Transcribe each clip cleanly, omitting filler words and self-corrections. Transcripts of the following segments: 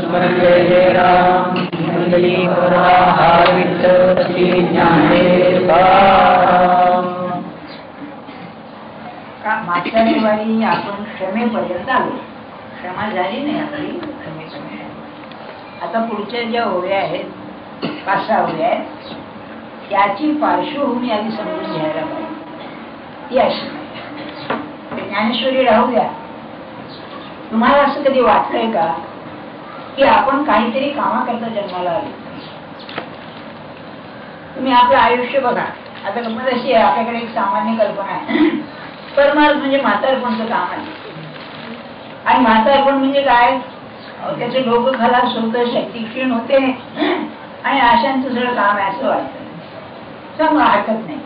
जय जय राम मंगली हार विठ्ठल श्री ज्ञानेश्वर मागच्या दिवाळी आपण क्षमेपर्यंत आलो. क्षमा झाली नाही आपली, क्षमेपर्यंत. आता पुढच्या ज्या ओव्या आहेत, 5-6 ओव्या आहेत, त्याची पार्श्वभूमी आधी समजून घ्यायला पाहिजे. ती अशी ज्ञानेश्वरी राहू द्या. तुम्हाला असं कधी वाटलंय का की आपण काहीतरी कामाकरता जन्माला आलो? तुम्ही आपलं आयुष्य बघा. आता गंमत अशी आहे, आपल्याकडे एक सामान्य कल्पना आहे, परमार्थ म्हणजे म्हातारपणचं काम आहे. आणि म्हातारपण म्हणजे काय? त्याचे डोकं खलास होतं, शक्ती क्षीण होते आणि आशांचं सगळं काम आहे असं वाटतं. चांगलं हरकत नाही.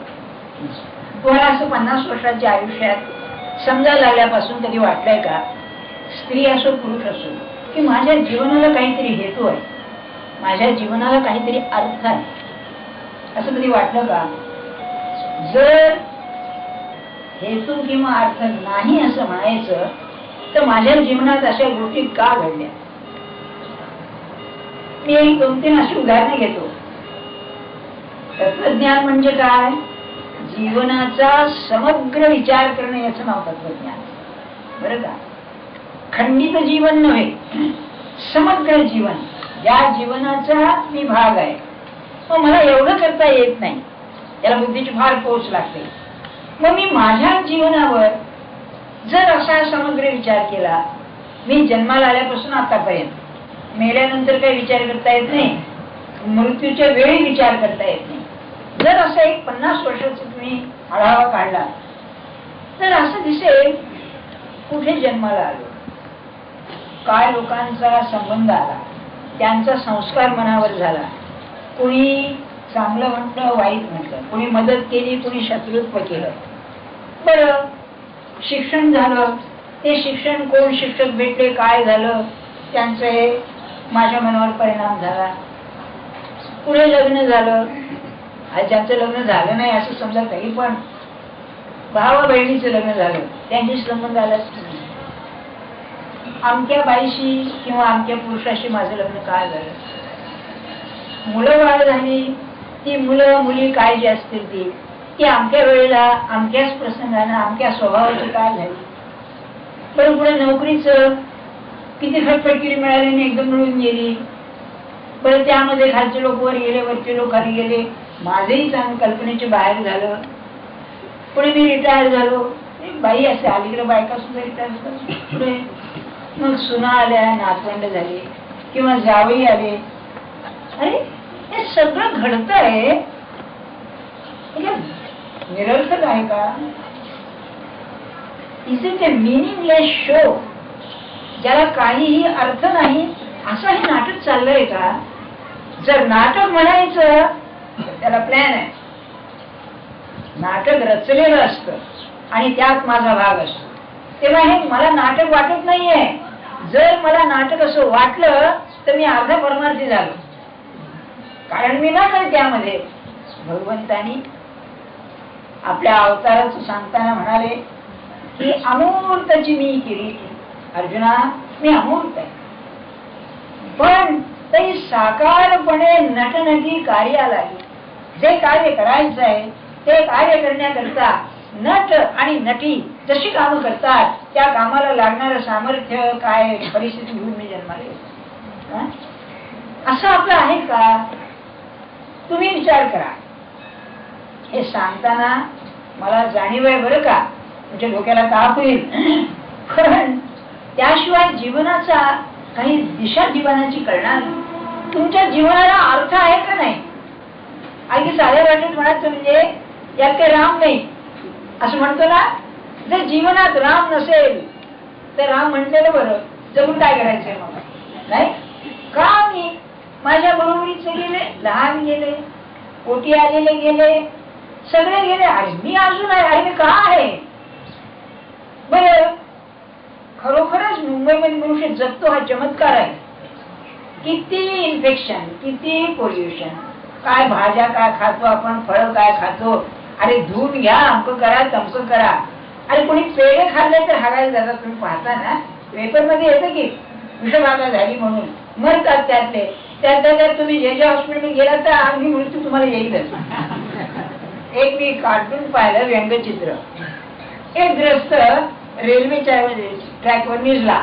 तुम्हाला असं 50 वर्षाच्या आयुष्यात समजायला लागल्यापासून कधी वाटलंय का, स्त्री असो पुरुष असो, की माझ्या जीवनाला काहीतरी हेतू आहे, माझ्या जीवनाला काहीतरी अर्थ आहे, असं कधी वाटलं का? जर हेतू किंवा अर्थ नाही असं म्हणायचं तर माझ्या जीवनात अशा गोष्टी का घडल्या? मी एक 2-3 अशी उदाहरणे घेतो. तत्वज्ञान म्हणजे काय? जीवनाचा समग्र विचार करणे, याचं नाव तत्वज्ञान. बरं का? खंडित जीवन नव्हे, समग्र जीवन, ज्या जीवनाचा मी भाग आहे. मग मला एवढं करता येत नाही, त्याला बुद्धीची फार पोच लागते. मग मी माझ्या जीवनावर जर असा समग्र विचार केला, मी जन्माला आल्यापासून आतापर्यंत, मेल्यानंतर काही विचार करता येत नाही, मृत्यूच्या वेळी विचार करता येत नाही. जर असं एक 50 वर्षाचा तुम्ही आढावा काढला तर असं दिसेल कुठे जन्माला आलो, काय लोकांचा संबंध आला, त्यांचा संस्कार मनावर झाला, कोणी चांगलं म्हटलं, वाईट म्हटलं, कोणी मदत केली, कोणी शत्रुत्व केलं. बरं, शिक्षण झालं, ते शिक्षण कोण शिक्षक भेटले, काय झालं, त्यांचे माझ्या मनावर परिणाम झाला. पुढे लग्न झालं, ज्यांचं लग्न झालं नाही असं समजा काही, पण भावा बहिणीचं लग्न झालं, त्यांची संबंध आला. आमक्या बाईशी किंवा आमक्या पुरुषाशी माझं लग्न काय झालं, मुलं बाळ झाली, ती मुलं मुली काय जे असतील ती आमक्या वेळेला, आमक्याच प्रसंगानं, आमक्या स्वभावाची काय झाली. पण पुढे नोकरीचं किती खटपटकिरी मिळाली नाही, एकदम मिळून गेली. बरं, त्यामध्ये खालचे लोक वर गेले, वरचे लोक खाली गेले, माझंही चांगलं कल्पनेच्या बाहेर झालं. पुढे मी रिटायर झालो. बाई असे अलीकडे बायका सुद्धा रिटायर झाली. पुढे मग सुना आल्या, नातवंड झाले किंवा जावई आले. अरे, हे सगळं घडतंय, निरर्थक आहे का? Is it a meaningless show, ज्याला काहीही अर्थ नाही, असं हे नाटक चाललंय का? जर नाटक म्हणायचं तर त्याला प्लॅन आहे, नाटक रचलेलं असतं आणि त्यात माझा भाग असतो. तेव्हा हे मला नाटक वाटत नाहीये. जर मला नाटक असं वाटलं तर मी अर्धा परमार्थी झालो, कारण मी ना काय त्यामध्ये. भगवंतानी आपल्या अवताराचं सांगताना म्हणाले की अमूर्तची मी किरीटी. अर्जुना, मी अमूर्त आहे, पण ते साकारपणे नटनटी कार्याला आहे. जे कार्य करायचं आहे ते कार्य करण्याकरता नट आणि नटी जशी कामं करतात, त्या कामाला लागणारं सामर्थ्य, काय परिस्थिती घेऊन मी जन्माला येतो. असं आपलं आहे का? तुम्ही विचार करा. हे सांगताना मला जाणीव आहे बरं का, म्हणजे डोक्याला ताप होईल, पण त्याशिवाय जीवनाचा काही दिशा जीवनाची कळणार. तुमच्या जीवनाला अर्थ आहे का नाही? अगदी साध्या वाटेत म्हणायचं म्हणजे यात काही राम नाही असं म्हणतो ना. जर जीवनात राम नसेल तर राम म्हणलेलं बरं, जगून काय करायचंय मग? नाही का? मी माझ्या बरोबरीचे गेले, लहान गेले, पोटी आलेले गेले, सगळे गेले, अरे मी अजून आहे, अरे मी का आहे? बरं, खरोखरच मुंबईमध्ये मनुष्य जगतो हा चमत्कार आहे. किती इन्फेक्शन, किती पोल्युशन, काय भाज्या काय खातो आपण, फळं काय खातो, अरे धुवून घ्या, अमकं करा, तमकं करा. अरे कोणी पेढे खाल्ले तर हागायला जातात. तुम्ही पाहता ना, पेपर मध्ये येतं की विषबाधा झाली म्हणून. मरतात त्यातले. त्यात तुम्ही जे हॉस्पिटल गेला तर अगदी मृत्यू तुम्हाला येईलच. एक मी कार्टून पाहिलं, व्यंगचित्र. एक ग्रस्त रेल्वेच्या ट्रॅकवर निजला.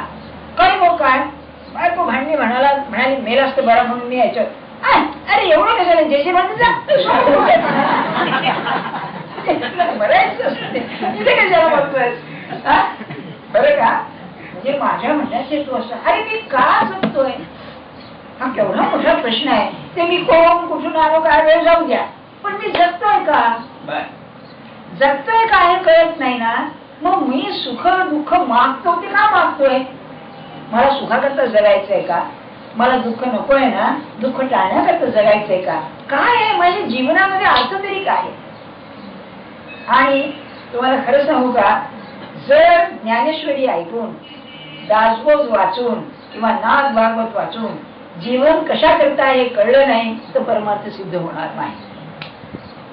काय मग काय बायको भांडणी म्हणाली मेल असतं बरा म्हणून मी यायचं. अरे एवढं कशाला जैसे बरायच तिथे कशाला बघतोय बरं का. म्हणजे माझ्या म्हणण्यात हेतू असं, अरे मी का जगतोय हा केवढा मोठा प्रश्न आहे. ते मी कोण कुठून आलो काय वेळ जाऊ द्या, पण मी जगतोय का, जगतोय का हे कळत नाही ना. मग मी सुख दुःख मागतो ते का मागतोय. मला सुखाकरता जगायचंय का, मला दुःख नकोय ना, दुःख टाळण्याकरता जगायचंय का, काय आहे माझ्या जीवनामध्ये अर्थ तरी काय. आणि तुम्हाला खरं सांगू का, जर ज्ञानेश्वरी ऐकून दासबोध वाचून किंवा नाथ भागवत वाचून जीवन कशा करता हे कळलं नाही तर परमार्थ सिद्ध होणार नाही.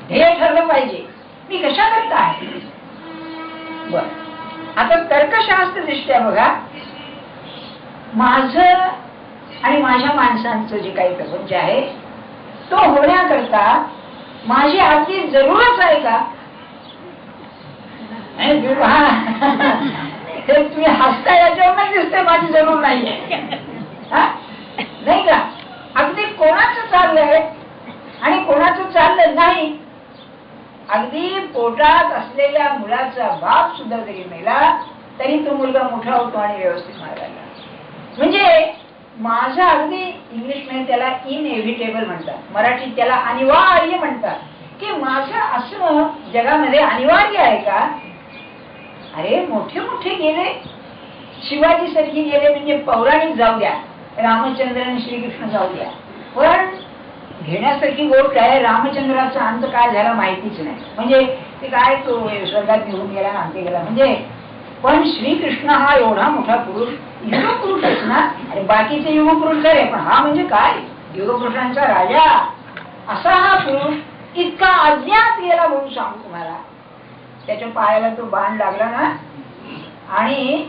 ध्येय ठरलं पाहिजे मी कशा करता आहे. बर, आता तर्कशास्त्र दृष्ट्या बघा, माझं आणि माझ्या माणसांचं जे काही प्रपंच आहे तो होण्याकरता माझी अगदी जरूरच आहे का. तुम्ही हसता याच्यावर दिसते माझी जरूर नाहीये नाही का. अगदी कोणाचं चाललंय आणि कोणाचं चाललं नाही. अगदी पोटात असलेल्या मुलाचा बाप सुद्धा जरी मेला तरी तो मुलगा मोठा होतो आणि व्यवस्थित मारायला. म्हणजे माझं अगदी इंग्लिश मध्ये त्याला इनएव्हिटेबल म्हणतात, मराठीत त्याला अनिवार्य म्हणतात, की माझं असणं जगामध्ये अनिवार्य आहे का. अरे मोठे मोठे गेले, शिवाजी सारखी गेले म्हणजे पौराणिक जाऊ द्या, रामचंद्र आणि श्रीकृष्ण जाऊ द्या, पण घेण्यासारखी गोष्ट आहे. रामचंद्राचा अंत काय झाला माहितीच नाही, म्हणजे ते काय तो स्वर्गात निघून गेला ना अंत गेला म्हणजे. पण श्रीकृष्ण हा एवढा मोठा पुरुष, युग पुरुषच ना. आणि बाकीचे युग पुरुष खरे, पण हा म्हणजे काय युग पुरुषांचा राजा असा हा पुरुष इतका अज्ञात गेला म्हणून सांगू तुम्हाला. त्याच्या पायाला तो बाण लागला ना, आणि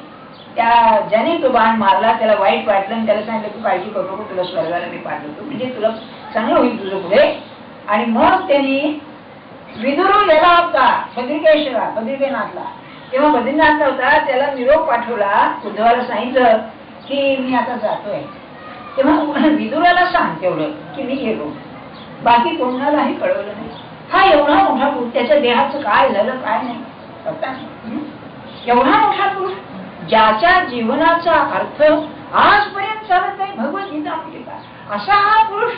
त्या ज्याने तो बाण मारला त्याला वाईट वाटलं आणि त्याला सांगितलं तू काळजी करू नको, तुला स्वर्गाला मी पाठवतो, म्हणजे तुला चांगलं होईल तुझं पुढे. आणि मग त्यांनी विदुर गेला होता बद्रिकेनाथला, तेव्हा बद्रीनाथला होता, त्याला निरोप पाठवला, उद्धवाला सांगितलं की मी आता जातोय. तेव्हा विदुराला सांग तेवढं की मी गेलो, बाकी कोणालाही कळवलं नाही. हा एवढा मोठा पुरुष, त्याच्या देहाचं काय झालं काय नाही पत्ता नाही. एवढा मोठा पुरुष ज्याच्या जीवनाचा अर्थ आजपर्यंत चालत नाही, भगवद्गीता म्हणजे काय, असा हा पुरुष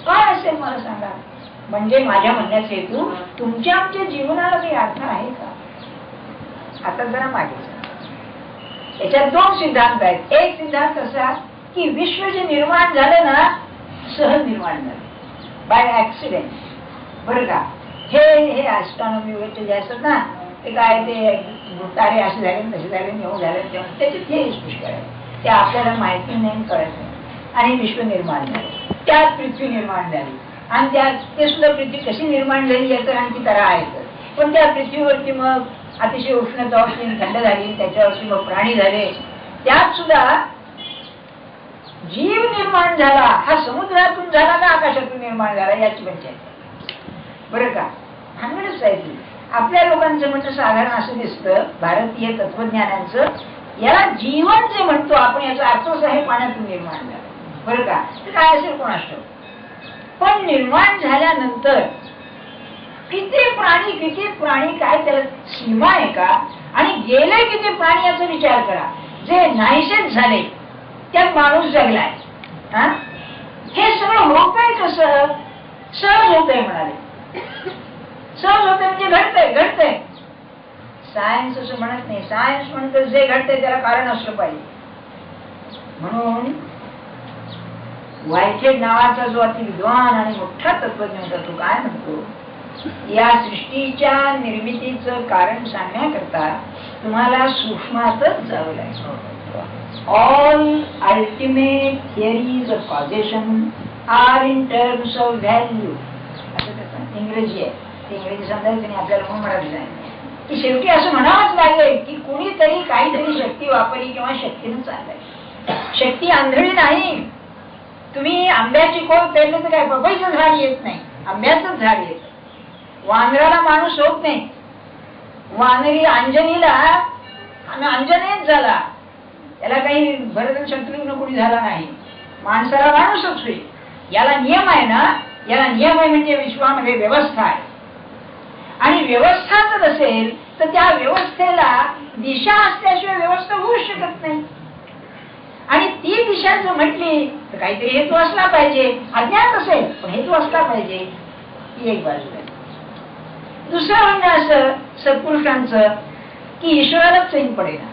काय असेल मला सांगा. म्हणजे माझ्या म्हणण्याचा हेतू तुमच्या आमच्या जीवनाला काही अर्थ आहे का. आता जरा मागे याच्यात दोन सिद्धांत आहेत. एक सिद्धांत असा की विश्व जे निर्माण झालं ना सहज निर्माण झालं, बाय ऍक्सिडेंट, बरं का. हे ऍस्ट्रॉनॉमी वगैरे जे असतात ना ते काय ते तारे असे झाले तसे झाले एवढं झालं तेव्हा त्याचे हे पुष्कळ आहे, ते आपल्याला माहिती नाही कळत नाही. आणि विश्व निर्माण झाले, त्यात पृथ्वी निर्माण झाली, आणि त्यात ते सुद्धा पृथ्वी कशी निर्माण झाली याचं आणखी तरा आहे. पण त्या पृथ्वीवरती मग अतिशय उष्णता होती, थंड झाली, त्याच्यावरती मग प्राणी झाले, त्यात सुद्धा जीव निर्माण झाला. हा समुद्रातून झाला का आकाशातून निर्माण झाला याची पंचायत, बरं का. भानगडच आहे ती. आपल्या लोकांचं म्हणणं साधारण असं दिसतं भारतीय तत्वज्ञानांचं, याला जीवन जे म्हणतो आपण याचा अर्थच आहे पाण्यातून निर्माण झालं, बरं का. तर काय असेल कोणास ठाऊक. पण निर्माण झाल्यानंतर किती प्राणी काय त्याला सीमा आहे का. आणि गेले किती प्राणी याचा विचार करा, जे नाहीसेच झाले त्यात माणूस जगलाय. हे सगळं होतंय कसं, सहज होतंय म्हणाले. सहज होतंय म्हणजे घडतंय. सायन्स असं म्हणत नाही, सायन्स म्हणतं जे घडतंय त्याला कारण असलं पाहिजे. म्हणून व्हायटेड नावाचा जो अति विद्वान आणि मोठा तत्वज्ञ होता तो काय म्हणतो, या सृष्टीच्या निर्मितीचं कारण सांगण्याकरता तुम्हाला सूक्ष्मातच जावं लागेल. All ultimate theories of causation are in terms of value, असं त्याचं इंग्रजी आहे. ते इंग्रजी समजायचं नाही आपल्याला, म्हणून मराठी सांगितलं की शेवटी असं म्हणावंच लागेल की कुणीतरी काहीतरी शक्ती वापरली किंवा शक्तीनं चाललंय. शक्ती आंधळी नाही, तुम्ही आंब्याची खोड पेरली तर काय पपईचं झाड येत नाही, आंब्याचंच झाड येत. वानराला माणूस होत नाही. वानरी अंजनीला अंजनेच झाला, त्याला काही भरत शत्रुघ्न कोणी झाला नाही. माणसाला माणूसच होईल. याला नियम आहे ना, याला नियम आहे म्हणजे विश्वामध्ये व्यवस्था आहे. आणि व्यवस्था जर असेल तर त्या व्यवस्थेला दिशा असल्याशिवाय व्यवस्था होऊ शकत नाही. आणि ती दिशा जर म्हटली तर काहीतरी हेतू असला पाहिजे. अज्ञात असेल पण हेतू असला पाहिजे, ही एक बाजू आहे. दुसरं म्हणणं असं सत्पुरुषांचं की ईश्वरालाच चैन पडेना.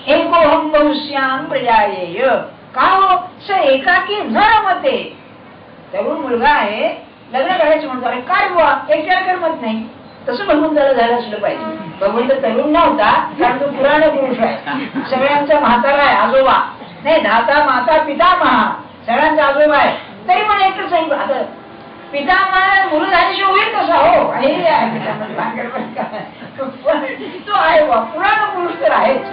एकोहम बहुश्याम प्रजायेय, का हो स एकाकी न रमते. तरुण मुलगा आहे, लग्न करायचं म्हणतो, अरे काय बुवा एकट्याला करमत नाही. तसं भगवंताला झालं असलं पाहिजे. भगवंत तरुण नव्हता, कारण तो पुराण पुरुष आहे, सगळ्यांचा म्हातारा आहे, आजोबा नाही, धाता माता पितामहा सगळ्यांचा आजोबा आहे. तरी पण एकच सांग, आता पितामहा मुलं झाल्याशिवाय होईल कसा हो. तो आहे बा पुराण पुरुष तर आहेच.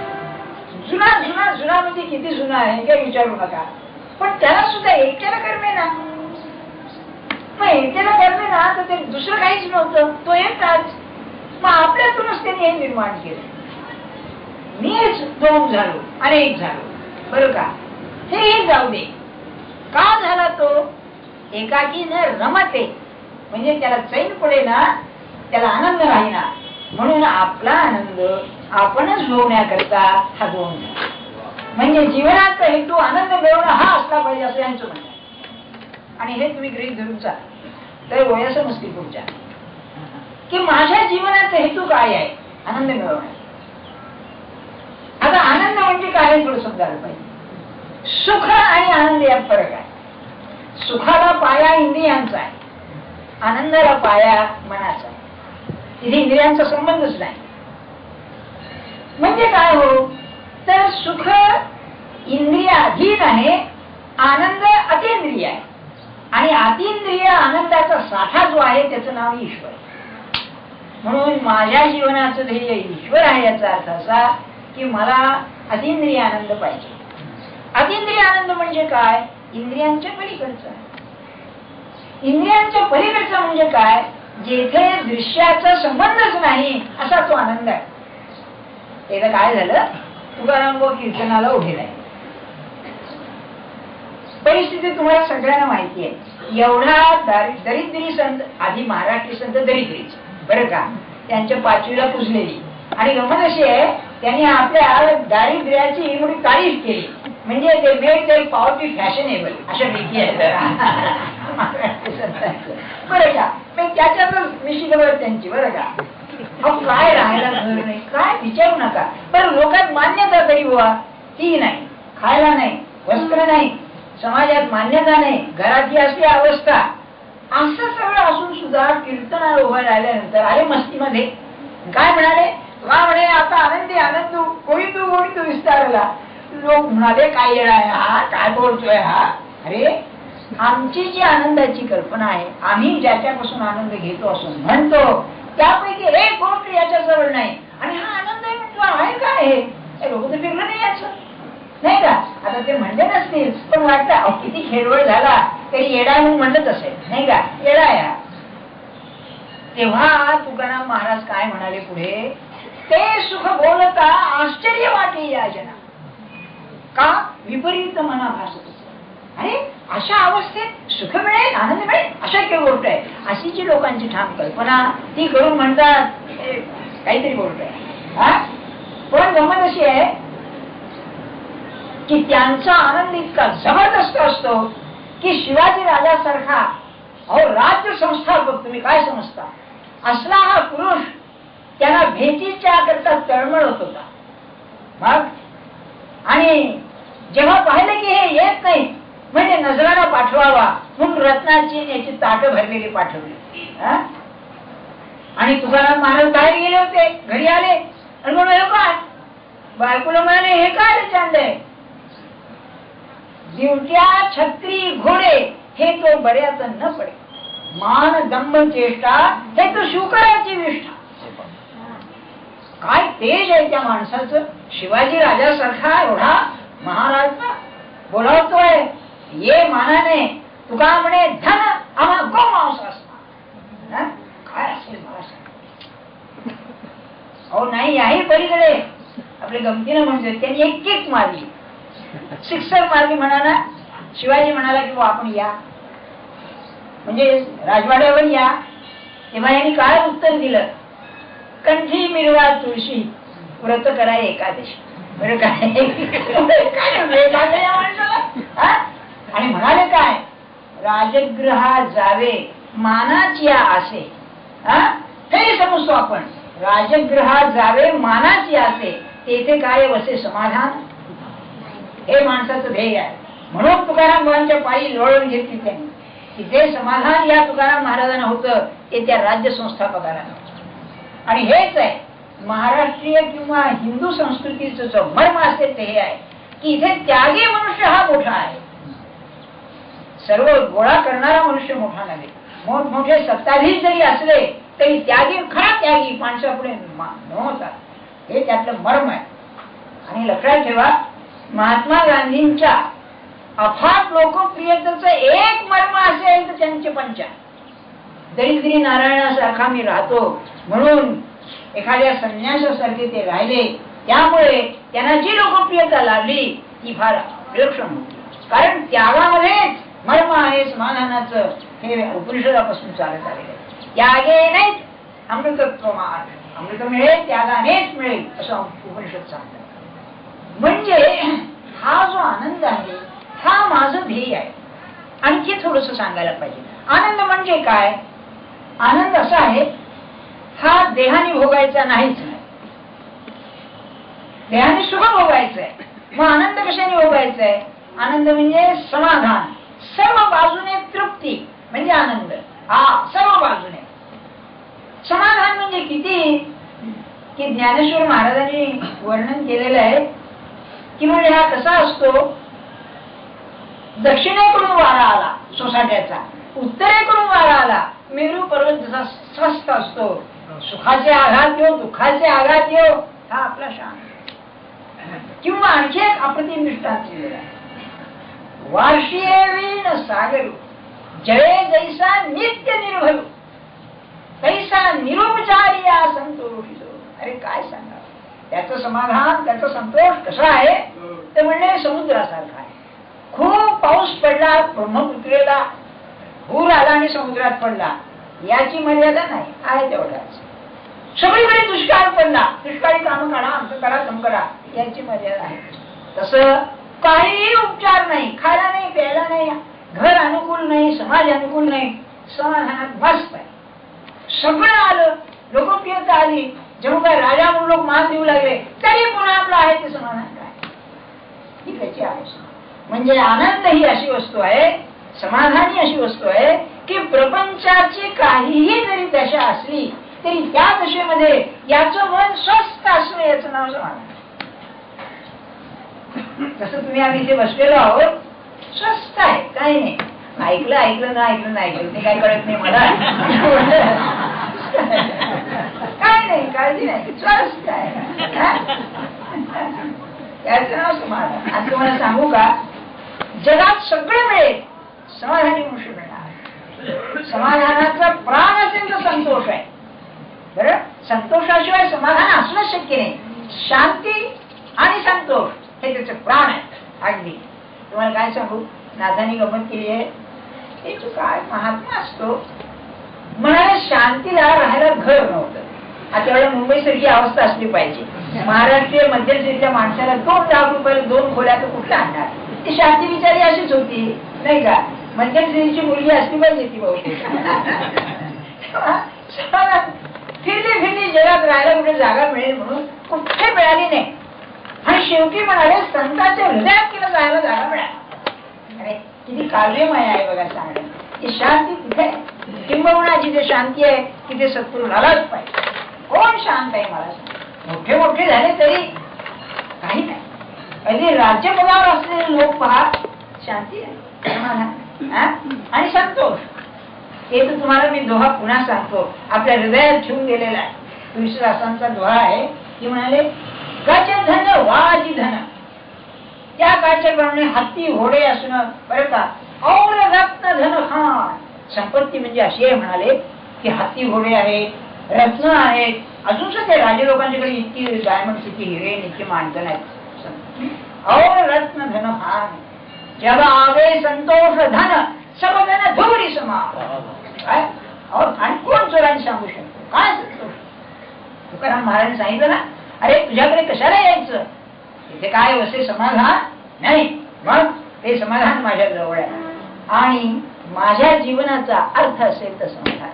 जुना जुना जुना म्हणजे किती जुना आहे काही विचारू नका. पण त्याला सुद्धा एकट्याला करमे ना. मग एकट्याला करमे ना तर ते दुसरं काहीच नव्हतं, तो एकटाच. मग आपल्यातूनच त्यांनी हे निर्माण केलं. मीच दोन झालो अनेक झालो, बरं का. हे जाऊ दे. का झाला तो एकाकी न रमते, म्हणजे त्याला चैन पडे ना, त्याला आनंद राहीना. म्हणून आपला आनंद आपणच भोगण्याकरता हा दोन, म्हणजे जीवनाचा हेतू आनंद मिळवणं हा असला पाहिजे असं यांचं म्हणणं आहे. आणि हे तुम्ही गृहीत धरून चाल तर वया समजतील पुढच्या, की माझ्या जीवनाचा हेतू काय आहे, आनंद मिळवणं. आता आनंद म्हणजे काय हे थोडं समजायला पाहिजे. सुख आणि आनंद यात फरक आहे. सुखाला पाया इंद्रियांचा आहे, आनंदाला पाया मनाचा आहे. तिथे इंद्रियांचा संबंधच नाही. म्हणजे काय हो, तर सुख इंद्रियाधीन आहे, आनंद अतींद्रिय आहे. आणि अतींद्रिय आनंदाचा साठा जो आहे त्याचं नाव ईश्वर. म्हणून माझ्या जीवनाचं ध्येय ईश्वर आहे. याचा अर्थ असा की मला अतींद्रिय आनंद पाहिजे. अतींद्रिय आनंद म्हणजे काय, इंद्रियांच्या पलीकडचा. इंद्रियांच्या पलीकडचा म्हणजे काय, जेथे दृश्याचा संबंधच नाही असा तो आनंद आहे. एकदा काय झालं, तुकाराम कीर्तनाला उभे नाही. परिस्थिती तुम्हाला सगळ्यांना माहिती आहे. एवढा दरिद्री संत, आधी महाराष्ट्री संत दरिद्रीच बरं का, त्यांच्या पाचवीला पुजलेली. आणि गमत अशी आहे, त्यांनी आपल्या दारिद्र्याची एवढी तारीफ केली, म्हणजे ते मेड देअर पॉवर्टी फॅशनेबल अशा पैकी आहे बरं का. त्याच्यातच मिशिलवर त्यांची बरं का. काय राहायला घर नाही, काय विचारू नका. पण लोकात मान्यता तरी बुवा ती नाही, खायला नाही, वस्त्र नाही, समाजात मान्यता नाही, घरातली असली अवस्था. असं सगळं असून सुद्धा कीर्तनाला उभं राहिल्यानंतर आले मस्तीमध्ये. काय म्हणाले, वा म्हणे आता आनंदी आनंद कोणी तू विस्तारला. लोक म्हणाले काय येणार आहे हा, काय बोलतोय हा. अरे आमची जी आनंदाची कल्पना आहे, आम्ही ज्याच्यापासून आनंद घेतो असं म्हणतो, त्यापैकी एक गोष्ट याच्याजवळ नाही. आणि हा आनंद आहे म्हटलं, आहे काय हे लोक तर फिरलं नाही याचं, नाही का. आता ते म्हणले नसतील पण वाटतं किती खेळवळ झाला तरी येडा म्हणून म्हणत असेल, नाही का, येडा या. तेव्हा तुकाराम महाराज काय म्हणाले पुढे, ते सुख बोलता आश्चर्य वाटे या जना, का विपरीत मना भासत. अरे अशा अवस्थेत सुख मिळेल, आनंद मिळेल, अशा काही गोष्ट आहे. अशी जी लोकांची ठाम कल्पना ती करून म्हणतात काहीतरी गोष्ट आहे. हा पण गमत अशी आहे की त्यांचा आनंद इतका जबरदस्त असतो की शिवाजी राजासारखा अहो राज्य संस्थापक तुम्ही काय समजता असला हा पुरुष त्यांना भेटीच्या करता तळमळ होत होता. मग आणि जेव्हा पाहिलं की हे येत नाही म्हणजे नजराला पाठवावा म्हणून रत्नाची याची ताट भरलेली पाठवली. आणि तुकाराम महाराज बाहेर गेले होते, घरी आले आणि म्हणून हे काय, बायकोला म्हणाले हे काय चांदय, दिवट्या छत्री घोडे हे तो बऱ्याच न पडे, मान दंभ चेष्टा हे तो शुकराची विष्ठा. काय तेज आहे त्या माणसाचं. शिवाजी राजासारखा एवढा महाराज बोलावतोय ये मानाने तुका म्हणे धन आम्हा गोमांस असणार. काय असेल मला सांग. अहो नाही आहे पलीकडे आपल्या गमतीनं म्हणजे त्यांनी एक किक मारली, सिक्सर मारली म्हणाला. शिवाजी म्हणाला की आपण या म्हणजे राजवाड्यावर या. तेव्हा यांनी काय उत्तर दिलं, कंठी मिरवा तुळशी व्रत करा एकादशी. बरं काय वेळ लागला या माणसाला. आणि म्हणाले काय, राजगृहात जावे मानाची आसे. हे समजतो आपण, राजगृहात जावे मानाची आसे तेथे काय वसे समाधान. हे माणसाचं ध्येय आहे. म्हणून तुकाराम बुवांच्या पायी लोळून घेतली त्यांनी की जे समाधान या तुकाराम महाराजांना होतं ते त्या राज्य संस्थापकाला नव्हतं. आणि हेच आहे महाराष्ट्रीय किंवा हिंदू संस्कृतीचं जो मर्म असेल ते हे आहे की इथे त्यागी मनुष्य हा मोठा आहे. सर्व गोळा करणारा मनुष्य मोठा नव्हे. मोठमोठे सत्ताधीश जरी असले तरी त्यागी, खरा त्यागी माणसापुढे नव्हता. हे त्यातलं मर्म आहे. आणि लक्षात ठेवा, महात्मा गांधींच्या अफाट लोकप्रियतेचं एक मर्म असेल तर त्यांचे पंचा. दरिद्री नारायणासारखा मी राहतो म्हणून एखाद्या संन्यासासारखे ते राहिले, त्यामुळे त्यांना जी लोकप्रियता लाभली ती फार विलक्षण होती. कारण त्यागामध्येच मर्म आहे समाधानाचं. हे उपनिषदापासून चालत आलेलं आहे. त्यागे नाहीत अमृतत्वमान, अमृत मिळेल त्यागानेच मिळेल असं उपनिषद सांगतात. म्हणजे हा जो आनंद आहे हा माझं ध्येय आहे. आणखी थोडस सांगायला पाहिजे. आनंद म्हणजे काय? आनंद असा आहे, हा देहाने भोगायचा नाहीच नाही. देहाने सुख भोगायचं आहे. मग आनंद कशाने भोगायचा आहे? आनंद म्हणजे समाधान, सर्व बाजूने तृप्ती म्हणजे आनंद. हा सर्व बाजूने. समाधान म्हणजे किती की ज्ञानेश्वर महाराजांनी वर्णन केलेलं आहे की म्हणजे हा कसा असतो, दक्षिणेकडून वारा आला सोसाट्याचा, उत्तरेकडून वारा आला. मेरू पर्वत जसा स्वस्थ असतो, सुखाचे आघात येऊ दुःखाचे आघात येऊ हा आपला शांत. किंवा आणखी एक अप्रतिम दृष्टांत दिलेला आहे, वार्षिये वीण सागरू जळे जैसा नित्य निर्भरू तैसा निरुपचारिया संतोषितो. अरे काय सांगा, त्याचं समाधान त्याचा संतोष कसा आहे ते म्हणणे समुद्रासारखा आहे. खूप पाऊस पडला, ब्रह्मपुत्रेला पूर आला आणि समुद्रात पडला, याची मर्यादा नाही, आहे तेवढाच. सगळीकडे दुष्काळ पडला, दुष्काळी काम करा, आमचं करा, तम करा, याची मर्यादा आहे. तसं काहीही उपचार नाही, खायला नाही, प्यायला नाही, घर अनुकूल नाही, समाज अनुकूल नाही, समाधानात मस्त आहे. सगळं आलं, लोकप्रियता आली, जेव्हा काय राजा म्हणून लोक मान देऊ लागले, तरी पुन्हा आपलं आहे ते समाधान काय? ही त्याची अवस्था. म्हणजे आनंद ही अशी वस्तू आहे, समाधान ही अशी वस्तू आहे की प्रपंचाची काहीही जरी दशा असली तरी त्या दशेमध्ये याचं मन स्वस्थ असणं याचं नाव समाधान. जसं तुम्ही आम्ही इथे बसलेलो आहोत, स्वस्थ आहे, काही नाही. ऐकलं ऐकलं ना ऐकलं नाही ऐकलं ते काय कळत नाही मला. काय नाही, काळजी नाही, स्वस्थ आहे, याचं नाव समाधान. आज तुम्हाला सांगू का, जगात सगळं मिळेल, समाधानी मनुष्य मिळणार. समाधानाचा प्राण असेल तर संतोष आहे. बरं, संतोषाशिवाय समाधान असणं शक्य नाही. शांती आणि संतोष हे त्याचे प्राण आहे. अगदी तुम्हाला काय सांगू, नाथांनी गमत केली आहे. एक काय महात्मा असतो, म्हणाले शांतीला राहायला घर नव्हतं. आता एवढ्या मुंबईसारखी अवस्था असली पाहिजे. महाराष्ट्रीय मध्यमश्रेणीच्या माणसाला 2 लाख रुपयाला 2 खोल्या तर कुठला आणणार? ती शांती बिचारी अशीच होती नाही का? मध्यमश्रेणीची मुलगी असली पाहिजे ती बहुतेक. फिरली जगात राहायला कुठे जागा मिळेल म्हणून कुठे मिळाली नाही. आणि शेवटी म्हणाले संतांच्या हृदयात किंवा जायला जागा मिळाली. अरे किती काव्यमय आहे बघा सांगणं. की शांती तिथे, किंबहुना जिथे शांती आहे तिथे सत्पुरुष आलाच पाहिजे. कोण शांत आहे मला सांग? मोठे मोठे झाले तरी काही नाही. अगदी राज्यपदावर असलेले लोक पहा, शांती आहे, समाधान आणि संतोष. हे तर तुम्हाला मी दोहा पुन्हा सांगतो, आपल्या हृदयात ठेवून गेलेला आहे. तुळशीदासांचा दोहा आहे की म्हणाले, गज धन वाजी धन त्या काळच्या प्रमाणे हत्ती घोडे असणं बरं का, और रत्न धन खान. संपत्ती म्हणजे अशी आहे म्हणाले की हत्ती घोडे आहेत, रत्न आहेत, अजून सध्या राजे लोकांच्याकडे इतकी डायमंड इतकी हिरे इतके मानधन आहेत. और रत्न धन खान जब आवे संतोष धन सब धन धुरी समा. और आणि कोण चोरांनी सांगू शकतो काय संतोष. तुकाराम महाराजांनी सांगितलं ना, अरे तुझ्याकडे कशाला यायचं, तिथे काय असे समाधान नाही, मग ते समाधान माझ्या जवळ आहे. आणि माझ्या जीवनाचा अर्थ असेल तर समाधान.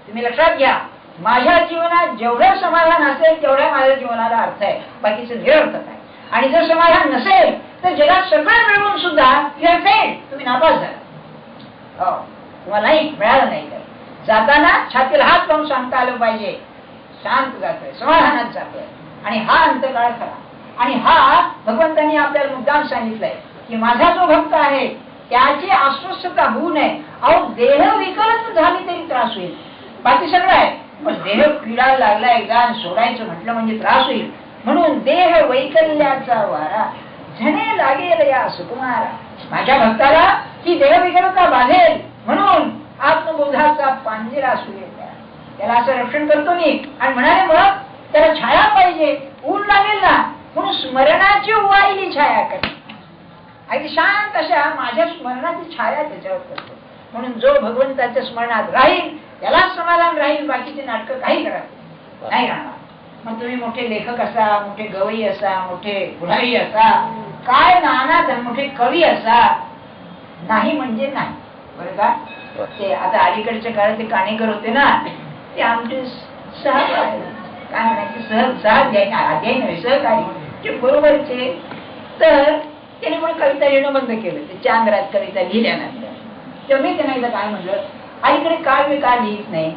तुम्ही लक्षात घ्या, माझ्या जीवनात जेवढं समाधान असेल तेवढ्या माझ्या जीवनाला अर्थ आहे, बाकीचं निरर्थक आहे. आणि जर समाधान नसेल तर जगात सगळं मिळवून सुद्धा तुम्ही नापास झाला. हो, तुम्हाला नाही मिळालं नाही. काय जाताना छातीला हात लावून सांगता आलं पाहिजे, शांत जातोय, समाधानात जातोय. आणि हा अंतकाळ खरा. आणि हा भगवंतांनी आपल्याला मुद्दाम सांगितलंय की माझा जो भक्त आहे त्याची अस्वस्थता होऊ नये. अहो, देह विकलच झाली तरी त्रास होईल, बाकी सगळं आहे, पण देह पीडा लागला एकदा सोडायचं म्हटलं म्हणजे त्रास होईल. म्हणून देह वैकल्याचा वारा झणे लागेल या सुकुमारा. माझ्या भक्ताला ती देह विकलता बाधेल म्हणून आत्मबोधाचा पांजरा सुरेल, त्याला असं रक्षण करतो मी. आणि म्हणाले मग त्याला छाया पाहिजे, ऊन लागेल ना, म्हणून स्मरणाची वाईली छाया करते. अगदी शांत अशा माझ्या स्मरणाची छाया त्याच्यावर करतो. म्हणून जो भगवंताच्या स्मरणात राहील त्याला समाधान राहील, बाकीचे नाटकं काही करा नाही राहणार. मग तुम्ही मोठे लेखक असा, मोठे गवई असा, मोठे पुढारी असा, काय नाना मोठे कवी असा, नाही म्हणजे नाही. बरं का, ते आता अलीकडच्या काळात ते काणेकर होते ना, ते आमचे काय म्हणायचे सहकारी ते बरोबरचे. तर त्याने पण कविता लिहिणं बंद केलं, ते चांगरात कविता लिहिल्यानंतर. तेव्हा मी त्यांना एकदा काय म्हणलं, अलीकडे काव्य का लिहित नाही.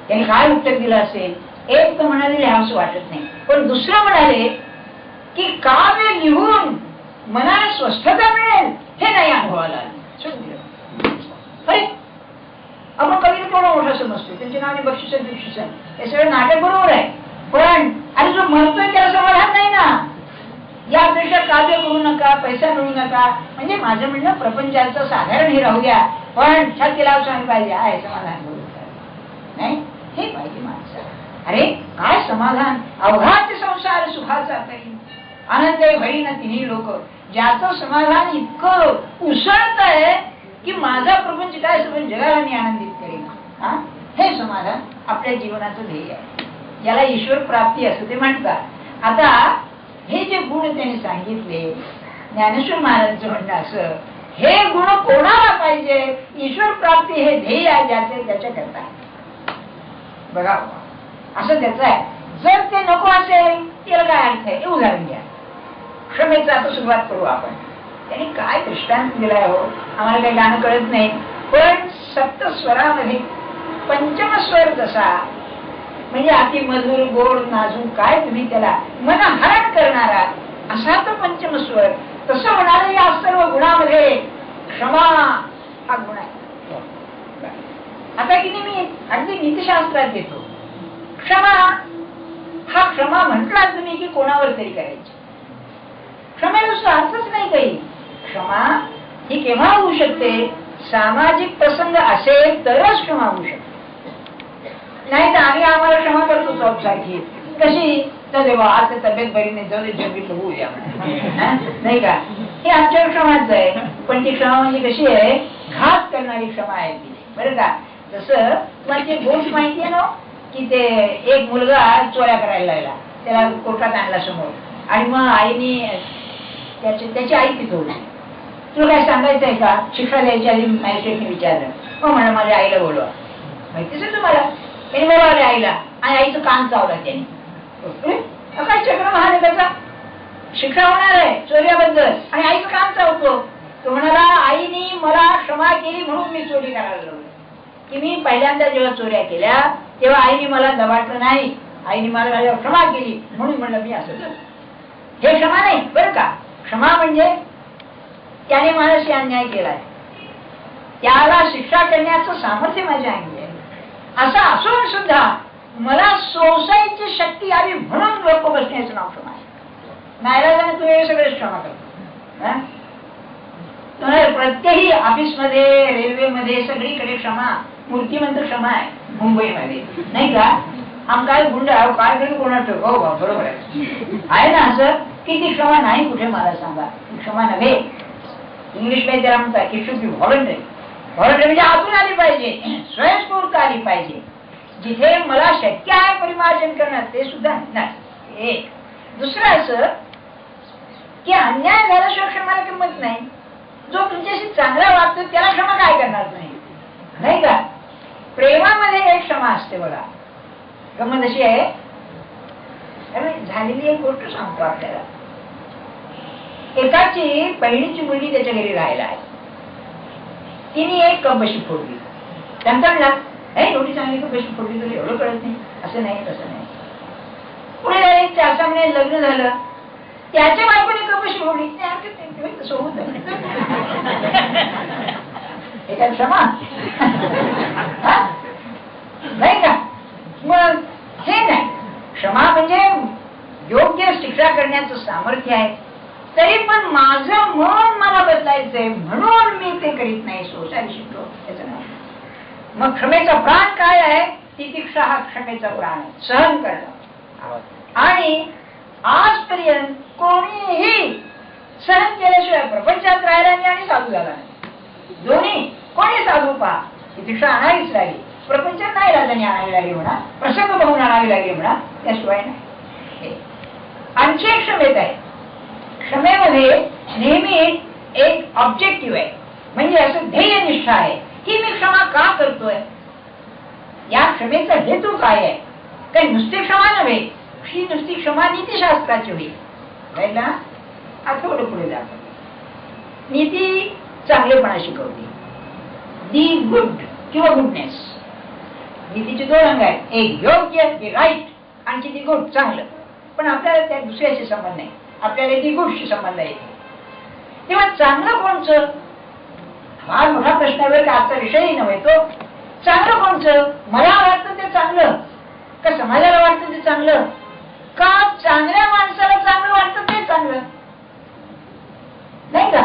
त्याने काय उत्तर दिलं असेल, एक तर म्हणाले लिहावंसं वाटत नाही, पण दुसरं म्हणाले की काव्य लिहून मनाला स्वस्थता मिळेल हे नाही अनुभवाला आलं. आपण कवीला केवढा मोठा समजतो, त्यांचे नाव बक्षिसन बिक्षिसन हे सगळं नाटक बरोबर आहे, पण अरे जो म्हणतोय त्याला समाधान नाही ना. यापेक्षा काव्य करू नका, पैसा मिळू नका. म्हणजे माझं म्हणणं प्रपंचाचं साधारण हे राहू द्या, पण छातीला सांग पाहिजे आहे समाधान नाही हे पाहिजे माणसं. अरे काय समाधान, अवघात संसार सुखाचा काही आनंद भरी ना तिन्ही लोक. ज्याचं समाधान इतकं उसळत आहे की माझा प्रपंच काय समज जगाला मी आनंदित करेन, हे समाधान आपल्या जीवनाचं ध्येय आहे. याला ईश्वर प्राप्ती असं ते म्हणतात. आता हे जे गुण त्यांनी सांगितले, ज्ञानेश्वर महाराजांचं म्हणणं असं, हे गुण कोणाला पाहिजे, ईश्वर प्राप्ती हे ध्येय आहे ज्याचे त्याच्या करता बघा असं त्याचं आहे. जर ते नको असेल त्याला काय अर्थ आहे, हे उदाहरण घ्या. क्षमेचं आता सुरुवात करू आपण. त्यांनी काय दृष्टांत दिलाय हो, आम्हाला काही गाणं कळत नाही, पण सप्तस्वरामध्ये पंचम स्वर जसा म्हणजे अति मधुर गोड नाजूक काय तुम्ही त्याला मन हरण करणारा असा तो पंचम स्वर, तसं म्हणाले या सर्व गुणामध्ये क्षमा हा गुण आहे. आता की मी अगदी नीतिशास्त्रात देतो, क्षमा हा क्षमा म्हटला तुम्ही की कोणावर तरी करायची. क्षमेनुसार अर्थच नाही काही. क्षमा ही केव्हा होऊ शकते, सामाजिक प्रसंग असेल तरच क्षमा होऊ शकते. नाही तर आम्ही आम्हाला क्षमा करतो चौकसारखी कशी, तर देवा आज तब्येत बरी नाही, जाऊ दे जगीत होऊया नाही का, हे आमच्या क्षमाच आहे. पण ती क्षमा म्हणजे कशी आहे, घात करणारी क्षमा आहे ती. बरं का, जसं तुम्हाला ती गोष्ट माहिती आहे ना की ते एक मुलगा चोऱ्या करायला लागला, त्याला कोर्टात आणला समोर, आणि मग आईनी त्याची आई तिथं होती. तुला काय सांगायचं आहे का, शिक्षा द्यायची आधी मॅजिस्ट्रेटने विचारलं. हो म्हणा माझ्या आईला बोलवा. माहितीच आहे तुम्हाला, त्याने बोलवले आईला आणि आईचं कान चावला त्याने. काय चक्र महान आहे त्याचा, शिक्षा होणार आहे चोऱ्याबद्दल आणि आईचं कान चावतो. तो म्हणाला आईने मला क्षमा केली म्हणून मी चोरी करायला लागलो, की मी पहिल्यांदा जेव्हा चोऱ्या केल्या तेव्हा आईने मला दबाटलं नाही, आईने मला क्षमा केली म्हणून म्हणलं मी असं केलं. हे क्षमा नाही बरं का. क्षमा म्हणजे त्याने माझ्याशी अन्याय केलाय, त्याला शिक्षा करण्याचं सामर्थ्य माझ्या अंगी आहे. असं असून सुद्धा मला सोसायची शक्ती आली म्हणून लोक बसण्याचं नाव क्षमा आहे. नाईलाजाने तुम्ही हे सगळे क्षमा करतो. प्रत्येक ऑफिसमध्ये, रेल्वेमध्ये सगळीकडे क्षमा, मूर्तिमंत क्षमा आहे मुंबईमध्ये, नाही का? आमकाय गुंड काय तरी कोणा ठेव, हो बरोबर आहे ना असं? किती क्षमा नाही कुठे मला सांगा? क्षमा नव्हे. इंग्लिश मध्ये त्याला म्हणतात it should be voluntary. Voluntary म्हणजे आतून आली पाहिजे, स्वयंस्फूर्त आली पाहिजे. जिथे मला शक्य आहे परिमार्जन करणार ते सुद्धा नाही. एक दुसरं असं की अन्याय झाल्याशिवाय क्षमाला किंमत नाही. जो तुमच्याशी चांगला वागतो त्याला क्षमा काय करणार नाही, नाही का? प्रेमामध्ये एक क्षमा असते बघा. गमत अशी आहे, झालेली एक गोष्ट सांगतो आपल्याला. एकाची बहिणीची मुलगी त्याच्या घरी राहायला आहे. तिने एक कपबशी फोडली. त्यांना एवढी चांगली कपबशी फोडली तरी एवढं कळत नाही, असं नाही तसं नाही. पुढे झाले 4-6 महिने लग्न झालं. त्याच्या बायकोने कपबशी फोडली. सोबत एका क्षमा नाही का? मग हे नाही. क्षमा म्हणजे योग्य शिक्षा करण्याचं सामर्थ्य आहे. तरी पण माझं मन मला बदलायचंय म्हणून मी ते करीत नाही. सोसायला शिकलो त्याचं नाही. मग क्षमेचा प्राण काय आहे? तितिक्षा हा क्षमेचा प्राण आहे, सहन करणं. आणि आजपर्यंत कोणीही सहन केल्याशिवाय प्रपंचात राहिला नाही आणि साधू झाला नाही. दोन्ही कोणी साधू पहा, तितिक्षा आणावीच लागली. प्रपंचात नाही राजाने आणावी लागली म्हणा, प्रसंग पाहून आणावी लागली म्हणा, त्याशिवाय नाही. आणखी एक क्षमेत आहे. क्षमेमध्ये नेहमी एक ऑब्जेक्टिव्ह आहे, म्हणजे असं ध्येयनिष्ठा आहे की मी क्षमा का करतोय, या क्षमेचा हेतू काय आहे. काही नुसती क्षमा नव्हे, ही नुसती क्षमा नीतिशास्त्राची होईल. पहिला आठवडं पुढे जातो. नीती चांगलेपणा शिकवते, दी गुड किंवा गुडनेस. नीतीचे 2 अंग आहेत, एक योग्य राईट, आणखी दी गुड चांगलं. पण आपल्याला त्या दुसऱ्याशी संबंध नाही, आपल्याला दी गुडशी संबंध आहे. तेव्हा चांगलं कोणचं हा मोठा प्रश्न आहे का, आजचा विषयही नव्हे तो. चांगलं कोणचं? मला वाटतं ते चांगलं का समाजाला वाटतं ते चांगलं, का चांगल्या माणसाला चांगलं वाटतं ते चांगलं, नाही का?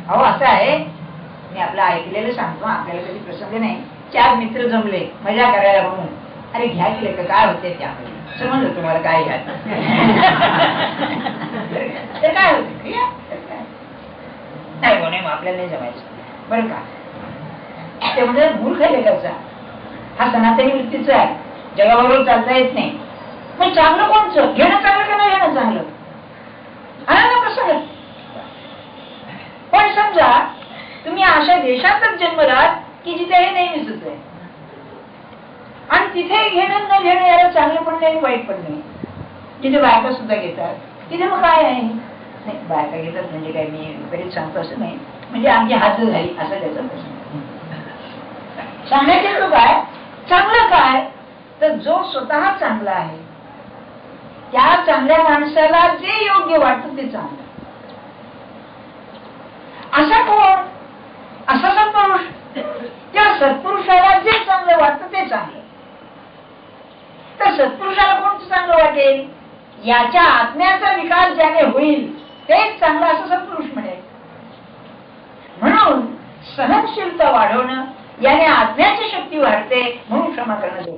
अहो असं आहे, मी आपलं ऐकलेलं सांगतो, आपल्याला कधी प्रसंग नाही. 4 मित्र जमले मजा करायला म्हणून. अरे घ्या केले का काय होते त्यामध्ये, समजलं तुम्हाला काय घ्या तर काय होते नाही कोणी आपल्याला नाही जमायचं बरं का. ते म्हणजे मूर्ख लेखाचा हा सनातनी वृत्तीचा आहे, जगाबरोबर चालता येत नाही. पण चांगलं कोणचं? घेणं चांगलं का नाही घेणं चांगलं, आला प्रसंग. पण समजा तुम्ही अशा देशातच जन्मलात की जिथे हे नेहमीच आहे, आणि तिथे घेणं न घेणं याला चांगलं पण नाही वाईट पण नाही. तिथे बायका सुद्धा घेतात, तिथे मग काय आहे? नाही बायका घेतात म्हणजे काय मी विपरीत सांगतो असं नाही, म्हणजे आमची हात झाली असं त्याचा प्रश्न. सांगण्यात येतो काय चांगलं काय, तर जो स्वतः चांगला आहे त्या चांगल्या माणसाला जे योग्य वाटतं ते चांगलं. असा कोण? असा सत्पुरुष. त्या सत्पुरुषाला जे चांगलं वाटतं ते चांगलं. तर सत्पुरुषाला कोणतं चांगलं वाटेल? याच्या आत्म्याचा विकास ज्याने होईल तेच चांगलं असं सत्पुरुष म्हणेल. म्हणून सहनशीलता वाढवणं याने आत्म्याची शक्ती वाढते, म्हणून क्षमा करणं.